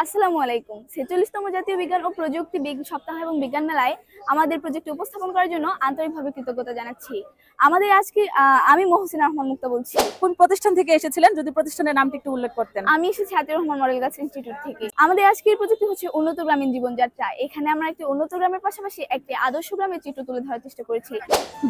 আসসালামু আলাইকুম। ৪৬তম জাতীয় বিজ্ঞান ও প্রযুক্তি সপ্তাহ এবং বিজ্ঞান মেলায় আমাদের প্রজেক্ট উপস্থাপন করার জন্য আন্তরিকভাবে কৃতজ্ঞতা জানাচ্ছি। আমাদের আজকে আমি মহসিনা রহমান মুক্তা বলছি। কোন প্রতিষ্ঠান থেকে এসেছিলেন, যদি প্রতিষ্ঠানের নামটি একটু উল্লেখ করতেন? আমি এসেছি হাতির রহমান মডেল গাছ ইনস্টিটিউট থেকে। আমাদের আজকের প্রজেক্ট হচ্ছে উন্নত গ্রামীণ জীবনযাত্রা। এখানে আমরা একটি উন্নত গ্রামের পাশাপাশি একটি আদর্শ গ্রামের চিত্র তুলে ধরার চেষ্টা করেছি।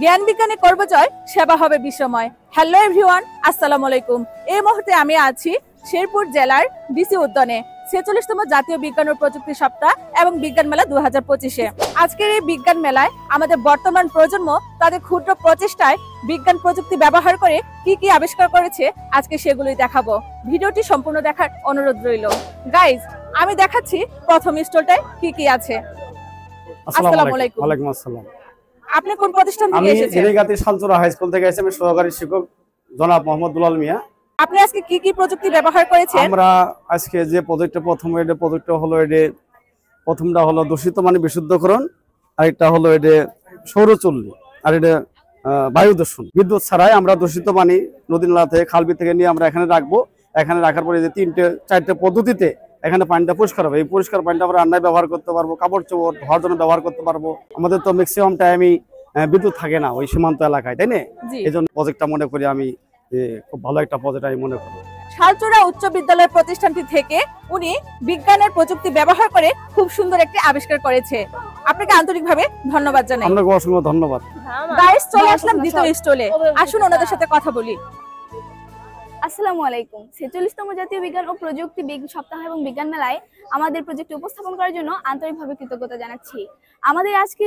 জ্ঞান বিজ্ঞানে কর্মজয়, সেবা হবে বিশ্বময়। হ্যালো এভরিওয়ান, আসসালামু আলাইকুম। এই মুহূর্তে আমি আছি শেরপুর জেলার ডিসি উদ্যানে ৪৬তম জাতীয় বিজ্ঞান ও প্রযুক্তি সপ্তাহ এবং বিজ্ঞান মেলা ২০২৫-এ। আজকের এই বিজ্ঞান মেলায় আমাদের বর্তমান প্রজন্ম তাদের ক্ষুদ্র প্রচেষ্টায় বিজ্ঞান প্রযুক্তি ব্যবহার করে কি কি আবিষ্কার করেছে, আজকে সেগুলোই দেখাবো। ভিডিওটি সম্পূর্ণ দেখার অনুরোধ রইল। গাইজ, আমি দেখাচ্ছি প্রথম স্টলটায় কি কি আছে। আসসালামু আলাইকুম। ওয়ালাইকুম আসসালাম। আপনি কোন প্রতিষ্ঠান থেকে এসেছেন? আমি জিরিগাতি শালচুরা হাই স্কুল থেকে এসেছি। আমি সহকারী শিক্ষক জনাব মোহাম্মদ দুলাল মিয়া। আপনি আজকে কি কি প্রযুক্তি ব্যবহার করেছেন? আমরা আজকে যে প্রজেক্টটা প্রথমটা হলো দূষিত পানি বিশুদ্ধকরণ, আরেকটা হলো সৌরচুল্লি, আর বায়ু দূষণ। বিদ্যুৎ ছাড়াই আমরা দূষিত পানি নদী নালা থেকে খালবিল থেকে নিয়ে আমরা এখানে রাখবো। এখানে রাখার পরে যে 3-4টে পদ্ধতিতে এখানে পানিটা পরিষ্কার হবে। এই পরিষ্কার পানিটা আমরা রান্নায় ব্যবহার করতে পারবো, কাপড় চোপড় ধোয়ার জন্য ব্যবহার করতে পারবো। আমাদের তো ম্যাক্সিমাম টাইমই বিদ্যুৎ থাকে না ওই সীমান্ত এলাকায়, তাই না? এই জন্য প্রজেক্টটা মনে করি আমি খুব ভালো একটা প্রজেক্ট আমি মনে করি। শালচুরা উচ্চ বিদ্যালয় প্রতিষ্ঠানটি থেকে উনি বিজ্ঞানের প্রযুক্তি ব্যবহার করে খুব সুন্দর একটি আবিষ্কার করেছে। আপনাকে আন্তরিকভাবে ধন্যবাদ জানাই। আপনাকে অসংখ্য ধন্যবাদ। গাইস, চলে আসলাম দ্বিতীয় স্টলে। আসুন ওনাদের সাথে কথা বলি। আসসালামু আলাইকুম। ৪৬তম জাতীয় বিজ্ঞান ও প্রযুক্তি সপ্তাহ এবং বিজ্ঞান মেলায় আমাদের প্রজেক্ট উপস্থাপন করার জন্য আন্তরিকভাবে কৃতজ্ঞতা জানাচ্ছি। আমাদের আজকে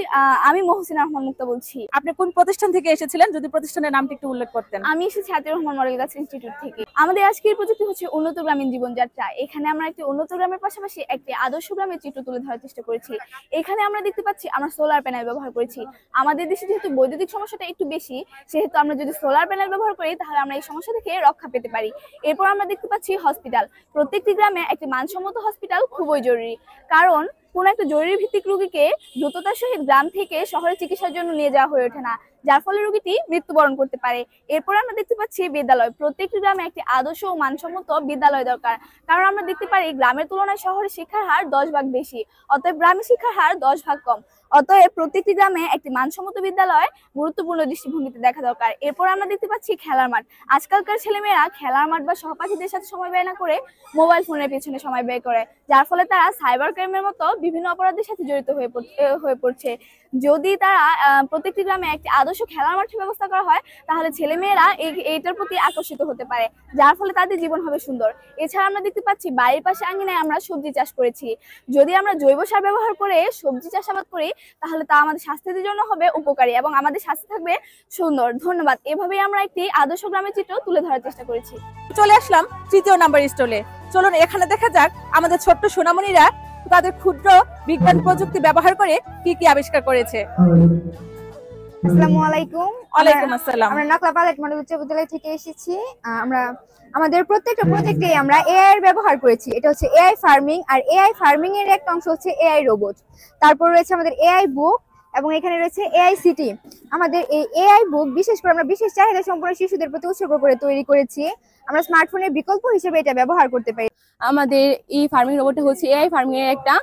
আমি মহসিনা রহমান মুক্তা বলছি। আপনি কোন প্রতিষ্ঠান থেকে এসেছিলেন, যদি প্রতিষ্ঠানের নামটি একটু উল্লেখ করতেন? আমি এসেছি হাতির রহমান মডেল গাছ ইনস্টিটিউট থেকে। আমাদের আজকের প্রজেক্ট হচ্ছে উন্নত গ্রামীণ জীবনযাত্রা। এখানে আমরা একটি উন্নত গ্রামের পাশাপাশি একটি আদর্শ গ্রামের চিত্র তুলে ধরার চেষ্টা করেছি। এখানে আমরা দেখতে পাচ্ছি আমরা সোলার প্যানেল ব্যবহার করেছি। আমাদের দেশে যেহেতু বৈদ্যুতিক সমস্যাটা একটু বেশি, সেহেতু আমরা যদি সোলার প্যানেল ব্যবহার করি তাহলে আমরা এই সমস্যা থেকে রক্ষা পেতে পারি। এরপর আমরা দেখতে পাচ্ছি হসপিটাল। প্রত্যেকটি গ্রামে একটি মানসম্মত হসপিটাল খুবই জরুরি, কারণ কোন একটা জরুরি ভিত্তিক রোগীকে দ্রুততার সহিত গ্রাম থেকে শহরে চিকিৎসার জন্য নিয়ে যাওয়া হয়ে ওঠে না, যার ফলে রোগীটি মৃত্যুবরণ করতে পারে। এরপর আমরা দেখতে পাচ্ছি বিদ্যালয়। প্রত্যেকটি গ্রামে একটি আদর্শ ও মানসম্মত বিদ্যালয় দরকার, কারণ আমরা দেখতে পারি গ্রামের তুলনায় শহরের শিক্ষার হার 10 ভাগ বেশি, অতএব গ্রামের শিক্ষার হার 10 ভাগ কম। অতএব প্রত্যেকটি গ্রামে একটি মানসম্মত বিদ্যালয় গুরুত্বপূর্ণ দৃষ্টিভঙ্গিতে দেখা দরকার। এরপর আমরা দেখতে পাচ্ছি খেলার মাঠ। আজকালকার ছেলেমেয়েরা খেলার মাঠ বা সহপাঠীদের সাথে সময় ব্যয় না করে মোবাইল ফোনের পেছনে সময় ব্যয় করে, যার ফলে তারা সাইবার ক্রাইমের মতো বিভিন্ন অপরাধের সাথে জড়িত হয়ে পড়ছে। যদি তারা প্রত্যেকটি গ্রামে একটি আদর্শ খেলার মাঠের ব্যবস্থা করা হয়, তাহলে ছেলেমেয়েরা এইটার প্রতি আকর্ষিত হতে পারে, যার ফলে তাদের জীবন হবে সুন্দর। এছাড়া আমরা দেখতে পাচ্ছি বাড়ির পাশে আঙিনায় আমরা সবজি চাষ করেছি। যদি আমরা জৈব সার ব্যবহার করে সবজি চাষাবাদ করি, তাহলে তা আমাদের স্বাস্থ্যের জন্য হবে উপকারী এবং আমাদের স্বাস্থ্য থাকবে সুন্দর। ধন্যবাদ। এভাবেই আমরা একটি আদর্শ গ্রামের চিত্র তুলে ধরার চেষ্টা করেছি। চলে আসলাম তৃতীয় নাম্বার স্টলে। চলুন এখানে দেখা যাক আমাদের ছোট্ট সোনামণিরা তাদের ক্ষুদ্র বিজ্ঞান প্রযুক্তি ব্যবহার করে কি কি আবিষ্কার করেছে। আসসালামু আলাইকুম। ওয়ালাইকুম আসসালাম। আমরা নকলা পাইলট মডেল উচ্চ বিদ্যালয় থেকে এসেছি। আমরা আমাদের প্রত্যেকটা প্রজেক্টে আমরা এআই এর ব্যবহার করেছি। এটা হচ্ছে এআই ফার্মিং, আর এআই ফার্মিং এর একটা অংশ হচ্ছে এআই রোবট। তারপর রয়েছে আমাদের এআই বুক এবং এখানে রয়েছে এআই সিটি। আমাদের এই এআই বুক বিশেষ করে আমরা বিশেষ চাহিদা সম্পন্ন শিশুদের প্রতি উৎসর্গ করে তৈরি করেছি। আমরা স্মার্টফোনের বিকল্প হিসেবে এটা ব্যবহার করতে পারি। আমাদের এই ফার্মিং রোবটটা হচ্ছে এআই ফার্মিং এর একটা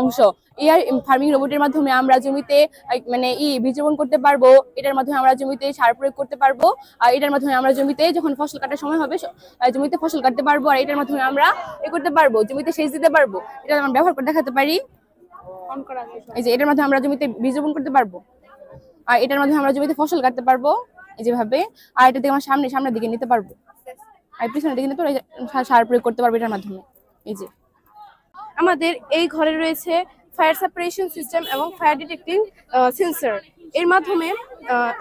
অংশ। এআই ফার্মিং রোবটের মাধ্যমে আমরা জমিতে বীজ রোপণ করতে পারবো, এটার মাধ্যমে আমরা জমিতে সার প্রয়োগ করতে পারবো, আর এটার মাধ্যমে আমরা জমিতে যখন ফসল কাটার সময় হবে জমিতে ফসল কাটতে পারবো, আর এটার মাধ্যমে আমরা করতে পারবো, জমিতে সেচ দিতে পারবো। এটা আমরা ব্যবহার করে দেখাতে পারি। এই যে এটার মাধ্যমে আমরা জমিতে বীজ রোপণ করতে পারবো, আর এটার মাধ্যমে আমরা জমিতে ফসল কাটতে পারবো এই যেভাবে, আর এটা দিয়ে আমরা সামনের দিকে নিতে পারবো, আর পিছনের দিকে নিতে সার প্রয়োগ করতে পারবো এটার মাধ্যমে। এই যে আমাদের এই ঘরে রয়েছে ফায়ার সেপারেশন সিস্টেম এবং ফায়ার ডিটেক্টিং সেন্সর। এর মাধ্যমে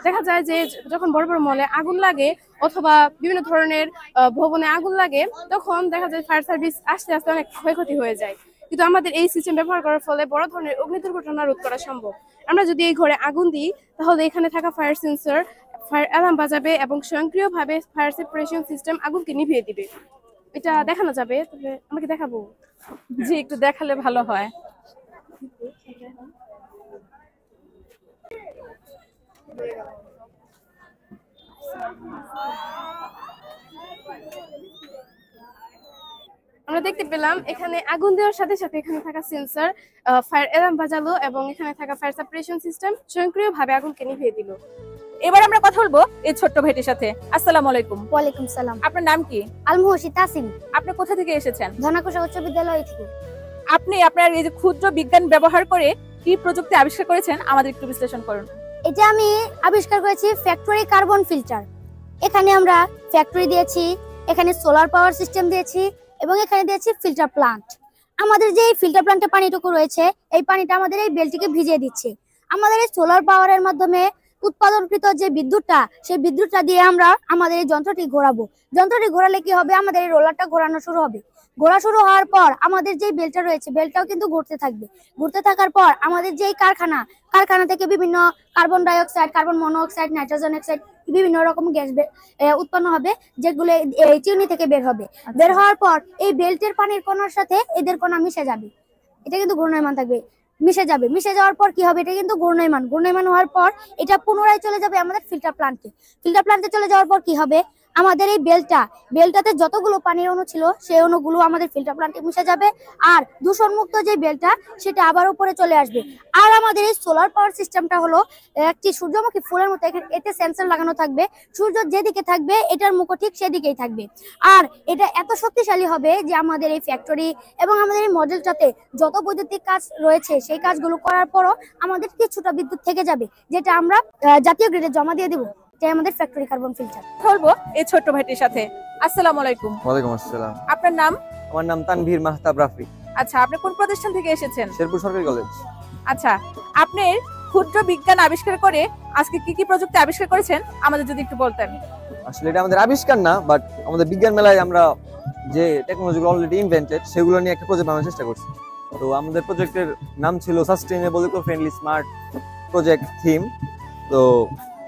দেখা যায় যে যখন বড় বড় মলে আগুন লাগে অথবা বিভিন্ন ধরনের ভবনে আগুন লাগে, তখন দেখা যায় ফায়ার সার্ভিস আস্তে আস্তে অনেক ক্ষয়ক্ষতি হয়ে যায়। কিন্তু আমাদের এই সিস্টেম ব্যবহার করার ফলে বড় ধরনের অগ্নি দুর্ঘটনা রোধ করা সম্ভব। আমরা যদি এই ঘরে আগুন দিই, তাহলে এখানে থাকা ফায়ার সেন্সর ফায়ার অ্যালার্ম বাজাবে এবং স্বয়ংক্রিয়ভাবে ফায়ার সেপারেশন সিস্টেম আগুনকে নিভিয়ে দিবে। এটা দেখানো যাবে, তবে আমাকে দেখাবো? জি, একটু দেখালে ভালো হয়। আমরা দেখতে পেলাম এখানে আগুন দেওয়ার সাথে সাথে এখানে থাকা সেন্সর ফায়ার অ্যালার্ম বাজালো এবং এখানে থাকা ফায়ার সেপারেশন সিস্টেম স্বয়ংক্রিয়ভাবে আগুনকে নিভিয়ে দিল। এবার আমরা কথা বলবো এই ছোট্ট ভাইটির সাথে। আসসালামু আলাইকুম। ওয়ালাইকুম সালাম। আপনার নাম কি? আলমুহসি তাসিম, আপনি কোথা থেকে এসেছেন? ধনাকুষা উচ্চ বিদ্যালয় থেকে। আপনি আপনার এই যে ক্ষুদ্র বিজ্ঞান ব্যবহার করে কি প্রযুক্তি আবিষ্কার করেছেন আমাদের একটু বিশ্লেষণ করুন। এটা আমি আবিষ্কার করেছি ফ্যাক্টরি কার্বন ফিল্টার। এখানে আমরা ফ্যাক্টরি দিয়েছি, এখানে সোলার পাওয়ার সিস্টেম দিয়েছি এবং এখানে দিয়েছি ফিল্টার প্লান্ট। আমাদের যে এই ফিল্টার প্লান্টে পানিটুকু রয়েছে, এই পানিটা আমাদের এই বেলটিকে ভিজিয়ে দিচ্ছে। আমাদের এই সোলার পাওয়ারের মাধ্যমে উৎপাদনকৃত যে বিদ্যুৎটা, সেই বিদ্যুৎটা দিয়ে আমরা আমাদের এই যন্ত্রটি ঘোরাবো। যন্ত্রটি ঘোরালে কি হবে, আমাদের এই রোলারটা ঘোরানো শুরু হবে। ঘোরা শুরু হওয়ার পর আমাদের যে বেলটা রয়েছে, বেলটাও কিন্তু ঘুরতে থাকবে। ঘুরতে থাকার পর আমাদের যে কারখানা থেকে বিভিন্ন কার্বন ডাই oxide, carbon monoxide, nitrogen oxide, বিভিন্ন রকম গ্যাস উৎপন্ন হবে, যেগুলো এই চিমনি থেকে বের হবে। বের হওয়ার পর এই বেল্টের পানির কণার সাথে এদের কণা মিশে যাবে। এটা কিন্তু ঘূর্ণায়মান থাকবে, মিশে যাবে। মিশে যাওয়ার পর কি হবে, এটা কিন্তু ঘূর্ণায়মান হওয়ার পর এটা পুনরায় চলে যাবে আমাদের ফিল্টার প্লান্টে চলে যাওয়ার পর কি হবে, আমাদের এই বেলটাতে যতগুলো পানির অণু ছিল সেই অণুগুলো আমাদের ফিল্টার প্লান্টে মিশে যাবে। আর দূষণমুক্ত যে বেলটা, সেটা আবার উপরে চলে আসবে। আর আমাদের এই সোলার পাওয়ার সিস্টেমটা হলো একটি সূর্যমুখী ফুলের মতো। এতে সেন্সর লাগানো থাকবে, সূর্য যেদিকে থাকবে এটার মুখও ঠিক সেদিকেই থাকবে। আর এটা এত শক্তিশালী হবে যে আমাদের এই ফ্যাক্টরি এবং আমাদের এই মডেলটাতে যত বৈদ্যুতিক কাজ রয়েছে, সেই কাজগুলো করার পরও আমাদের কিছুটা বিদ্যুৎ থেকে যাবে, যেটা আমরা জাতীয় গ্রিডে জমা দিয়ে দেবো। এটাই আমাদের ফ্যাক্টরি কার্বন ফিল্টার। বলবো এই ছোট্ট ভাইটির সাথে। আসসালামু আলাইকুম। ওয়ালাইকুম আসসালাম। আপনার নাম? আমার নাম তানভীর মাহতাব রাফি, আচ্ছা, আপনি কোন প্রতিষ্ঠান থেকে এসেছেন? শেরপুর সরকারি কলেজ। আচ্ছা, আপনি ক্ষুদ্র বিজ্ঞান আবিষ্কার করে আজকে কি কি প্রযুক্তি আবিষ্কার করেছেন আমাদের যদি একটু বলতেন। আসলে এটা আমাদের আবিষ্কার না, বাট আমাদের বিজ্ঞান মেলায় আমরা যে টেকনোলজিগুলো অলরেডি ইনভেন্টেড, সেগুলো নিয়ে একটা প্রজেক্ট বানানোর চেষ্টা করছি। তো আমাদের প্রজেক্টের নাম ছিল sustainable eco friendly smart project theme. তো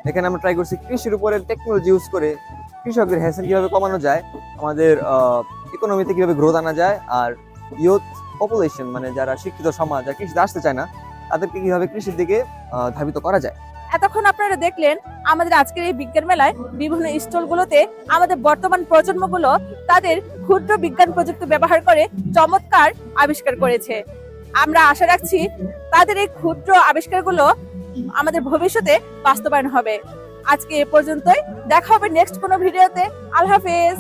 এখানে আমরা ট্রাই করছি কৃষির উপরে টেকনোলজি ইউজ করে কৃষকদের হ্যাসেল কিভাবে কমানো যায়, আমাদের ইকোনমিতে কিভাবে গ্রোথ আনা যায়, আর ইয়ুথ পপুলেশন মানে যারা শিক্ষিত সমাজ, যারা কৃষিতে আসতে চায় না, তাদেরকে কিভাবে কৃষির দিকে ধাবিত করা যায়। এতক্ষণ আপনারা দেখলেন আমাদের আজকের এই বিজ্ঞান মেলায় বিভিন্ন স্টলগুলোতে আমাদের বর্তমান প্রজন্মগুলো তাদের ক্ষুদ্র বিজ্ঞান প্রযুক্তি ব্যবহার করে চমৎকার আবিষ্কার করেছে। আমরা আশা রাখছি তাদের এই ক্ষুদ্র আবিষ্কারগুলো আমাদের ভবিষ্যতে বাস্তবায়ন হবে। আজকে এ পর্যন্তই, দেখা হবে নেক্সট কোনো ভিডিওতে। আল্লাহ হাফেজ।